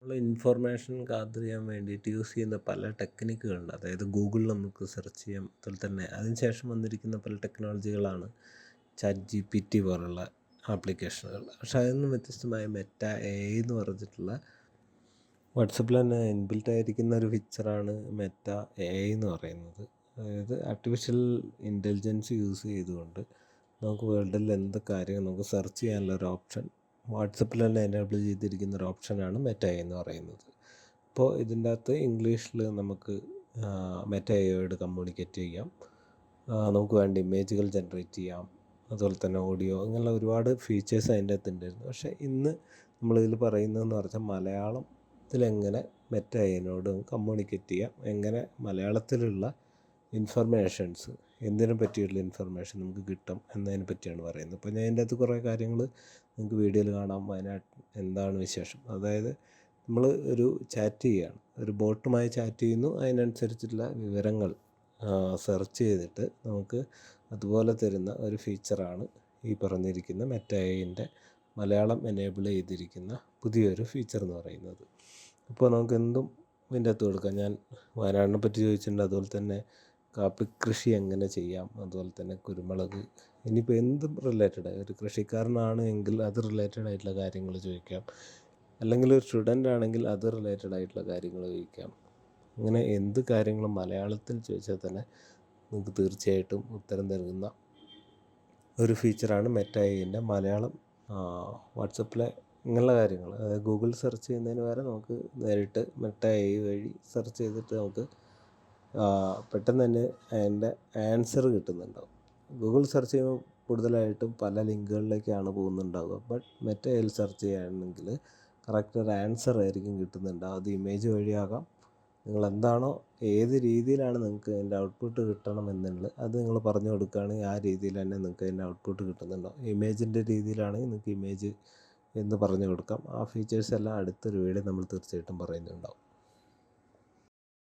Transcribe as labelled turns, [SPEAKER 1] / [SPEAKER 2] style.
[SPEAKER 1] നമ്മൾ information gather ചെയ്യാൻ വേണ്ടിയിട്ട് യൂസ് ചെയ്യുന്ന പല ടെക്നിക്കുകളുണ്ട്. അതായത് ഗൂഗിളിൽ നമുക്ക് സെർച്ച് ചെയ്യാം. അതുപോലെ തന്നെ അതിനുശേഷം വന്നിരിക്കുന്ന പല ടെക്നോളജികളാണ് ചാറ്റ് ജി പി ടി പോലുള്ള ആപ്ലിക്കേഷനുകൾ. പക്ഷേ അതിൽ നിന്നും വ്യത്യസ്തമായ മെറ്റ എ ഐ എന്ന് പറഞ്ഞിട്ടുള്ള വാട്സപ്പിൽ തന്നെ ഇൻബിൽറ്റ് ആയിരിക്കുന്ന ഒരു ഫീച്ചറാണ് മെറ്റ എ ഐ എന്ന് പറയുന്നത്. അതായത് ആർട്ടിഫിഷ്യൽ ഇൻ്റലിജൻസ് യൂസ് ചെയ്തുകൊണ്ട് നമുക്ക് വേൾഡിൽ എന്ത് കാര്യം നമുക്ക് സെർച്ച് ചെയ്യാനുള്ള ഒരു ഓപ്ഷൻ വാട്സപ്പിൽ തന്നെ എനേബിൾ ചെയ്തിരിക്കുന്ന ഒരു ഓപ്ഷനാണ് മെറ്റ എ എന്ന് പറയുന്നത്. അപ്പോൾ ഇതിൻ്റെ അകത്ത് ഇംഗ്ലീഷിൽ നമുക്ക് മെറ്റ എയോട് കമ്മ്യൂണിക്കേറ്റ് ചെയ്യാം. നമുക്ക് വേണ്ട ഇമേജുകൾ ജനറേറ്റ് ചെയ്യാം. അതുപോലെ തന്നെ ഓഡിയോ, അങ്ങനെയുള്ള ഒരുപാട് ഫീച്ചേഴ്സ് അതിൻ്റെ അകത്ത് ഉണ്ടായിരുന്നു. പക്ഷേ ഇന്ന് നമ്മളിതിൽ പറയുന്നതെന്ന് പറഞ്ഞാൽ മലയാളത്തിലെങ്ങനെ മെറ്റ എയോട് കമ്മ്യൂണിക്കേറ്റ് ചെയ്യാം, എങ്ങനെ മലയാളത്തിലുള്ള ഇൻഫർമേഷൻസ്, എന്തിനെ പറ്റിയുള്ള ഇൻഫർമേഷൻ നമുക്ക് കിട്ടും എന്നതിനെ പറ്റിയാണ് പറയുന്നത്. അപ്പോൾ ഞാൻ അതിൻ്റെ അകത്ത് കുറേ കാര്യങ്ങൾ നിങ്ങൾക്ക് വീഡിയോയിൽ കാണാം. എന്താണ് വിശേഷം, അതായത് നമ്മൾ ഒരു ചാറ്റ് ചെയ്യുകയാണ്, ഒരു ബോട്ടുമായി ചാറ്റ് ചെയ്യുന്നു, അതിനനുസരിച്ചുള്ള വിവരങ്ങൾ സെർച്ച് ചെയ്തിട്ട് നമുക്ക് അതുപോലെ തരുന്ന ഒരു ഫീച്ചറാണ് ഈ പറഞ്ഞിരിക്കുന്ന മെറ്റ എഐൻ്റെ മലയാളം എനേബിൾ ചെയ്തിരിക്കുന്ന പുതിയൊരു ഫീച്ചർ എന്ന് പറയുന്നത്. അപ്പോൾ നമുക്ക് എന്തും ഇതിൻ്റെ അകത്ത് കൊടുക്കാം. ഞാൻ വയനാടിനെ പറ്റി ചോദിച്ചിട്ടുണ്ട്. അതുപോലെ തന്നെ കാപ്പി കൃഷി എങ്ങനെ ചെയ്യാം, അതുപോലെ തന്നെ കുരുമുളക്, ഇനിയിപ്പോൾ എന്തും റിലേറ്റഡ്, ഒരു കൃഷിക്കാരനാണ് എങ്കിൽ അത് റിലേറ്റഡ് ആയിട്ടുള്ള കാര്യങ്ങൾ ചോദിക്കാം, അല്ലെങ്കിൽ ഒരു സ്റ്റുഡൻ്റ് ആണെങ്കിൽ അത് റിലേറ്റഡ് ആയിട്ടുള്ള കാര്യങ്ങൾ ചോദിക്കാം. അങ്ങനെ എന്ത് കാര്യങ്ങളും മലയാളത്തിൽ ചോദിച്ചാൽ തന്നെ നമുക്ക് തീർച്ചയായിട്ടും ഉത്തരം നൽകുന്ന ഒരു ഫീച്ചറാണ് മെറ്റ എഐൻ്റെ മലയാളം വാട്സപ്പിലെ ഇങ്ങനെയുള്ള കാര്യങ്ങൾ. അതായത് ഗൂഗിൾ സെർച്ച് ചെയ്യുന്നതിന് പകരം നമുക്ക് നേരിട്ട് മെറ്റ എഐ വഴി സെർച്ച് ചെയ്തിട്ട് നമുക്ക് പെട്ടെന്ന് തന്നെ അതിൻ്റെ ആൻസർ കിട്ടുന്നുണ്ടാവും. ഗൂഗിൾ സെർച്ച് ചെയ്യുമ്പോൾ കൂടുതലായിട്ടും പല ലിങ്കുകളിലേക്കാണ് പോകുന്നുണ്ടാവുക. ബട്ട് മെറ്റ എഐയിൽ സെർച്ച് ചെയ്യുകയാണെങ്കിൽ കറക്റ്റ് ഒരു ആൻസർ ആയിരിക്കും കിട്ടുന്നുണ്ടാവും. അത് ഇമേജ് വഴിയാകാം, നിങ്ങളെന്താണോ ഏത് രീതിയിലാണ് നിങ്ങൾക്ക് അതിൻ്റെ ഔട്ട്പുട്ട് കിട്ടണമെന്നുള്ളത് അത് നിങ്ങൾ പറഞ്ഞു കൊടുക്കുകയാണെങ്കിൽ ആ രീതിയിൽ തന്നെ നിങ്ങൾക്ക് അതിൻ്റെ ഔട്ട്പുട്ട് കിട്ടുന്നുണ്ടാവും. ഇമേജിൻ്റെ രീതിയിലാണെങ്കിൽ നിങ്ങൾക്ക് ഇമേജ് എന്ന് പറഞ്ഞു കൊടുക്കാം. ആ ഫീച്ചേഴ്സ് എല്ലാം അടുത്തൊരു വീഡിയോ നമ്മൾ തീർച്ചയായിട്ടും പറയുന്നുണ്ടാവും.